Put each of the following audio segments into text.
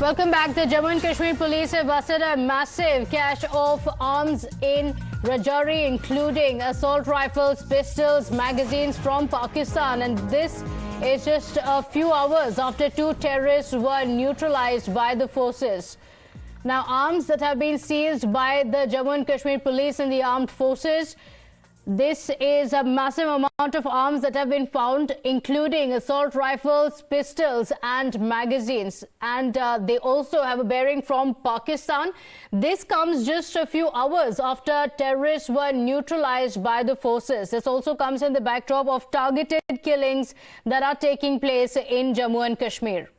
Welcome back. The Jammu and Kashmir police have busted a massive cache of arms in Rajouri, including assault rifles, pistols, magazines from Pakistan. And this is just a few hours after two terrorists were neutralized by the forces. Now, arms that have been seized by the Jammu and Kashmir police and the armed forces. This is a massive amount of arms that have been found, including assault rifles, pistols and magazines. And they also have a bearing from Pakistan. This comes just a few hours after terrorists were neutralized by the forces. This also comes in the backdrop of targeted killings that are taking place in Jammu and Kashmir.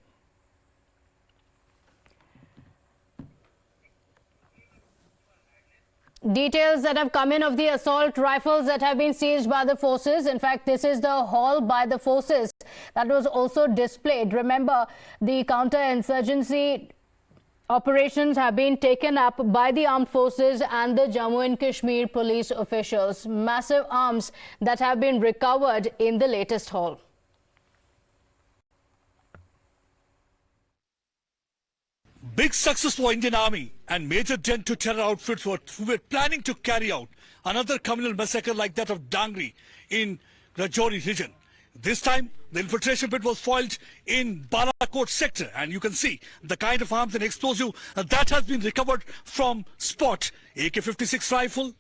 Details that have come in of the assault rifles that have been seized by the forces. In fact, this is the haul by the forces that was also displayed. Remember, the counter-insurgency operations have been taken up by the armed forces and the Jammu and Kashmir police officials. Massive arms that have been recovered in the latest haul. Big success for Indian Army and major dent to terror outfits who were planning to carry out another communal massacre like that of Dangri in Rajouri region. This time, the infiltration bid was foiled in Balakot sector, and you can see the kind of arms and explosive that has been recovered from spot. AK-56 rifle,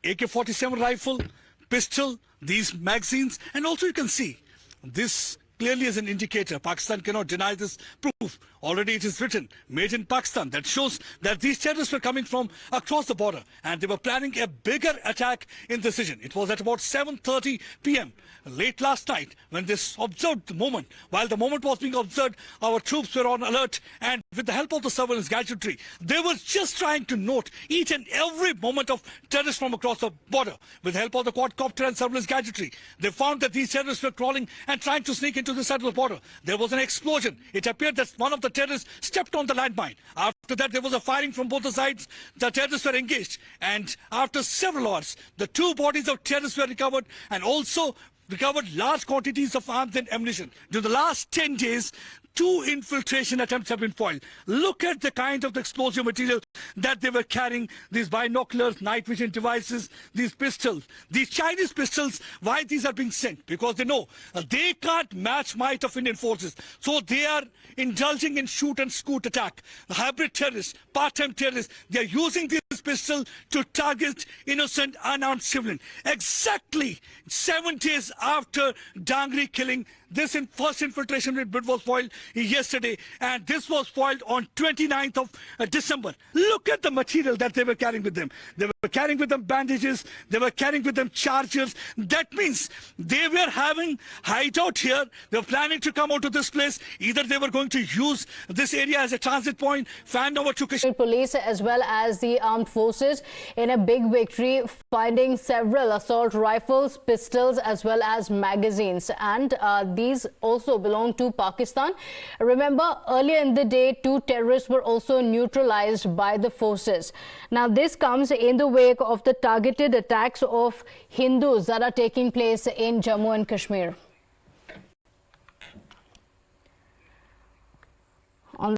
AK-47 rifle, pistol, these magazines, and also you can see this clearly as an indicator. Pakistan cannot deny this proof. Already it is written, made in Pakistan. That shows that these terrorists were coming from across the border and they were planning a bigger attack in this region. It was at about 7:30 p.m. late last night when they observed the moment. While the moment was being observed, our troops were on alert, and with the help of the surveillance gadgetry, they were just trying to note each and every moment of terrorists from across the border. With the help of the quadcopter and surveillance gadgetry, they found that these terrorists were crawling and trying to sneak into the side of the border. There was an explosion. It appeared that one of the terrorists stepped on the landmine. After that, there was a firing from both the sides. The terrorists were engaged, and after several hours, the two bodies of terrorists were recovered, and also recovered large quantities of arms and ammunition. During the last 10 days, two infiltration attempts have been foiled. Look at the kind of explosive material that they were carrying. These binoculars, night vision devices, these pistols, these Chinese pistols. Why these are being sent? Because they know they can't match might of Indian forces. So they are indulging in shoot and scoot attack. Hybrid terrorists, part-time terrorists, they are using this pistol to target innocent unarmed civilians. Exactly 7 days after Dangri killing, this first infiltration bid was foiled yesterday, and this was foiled on 29th of December. Look at the material that they were carrying with them. They were carrying with them bandages, they were carrying with them chargers. That means they were having hideout here. They were planning to come out to this place. Either they were going to use this area as a transit point, fan over to Kashmir. Police as well as the armed forces in a big victory, finding several assault rifles, pistols as well as magazines, and these also belong to Pakistan. Remember, earlier in the day, two terrorists were also neutralized by the forces. Now, this comes in the wake of the targeted attacks of Hindus that are taking place in Jammu and Kashmir.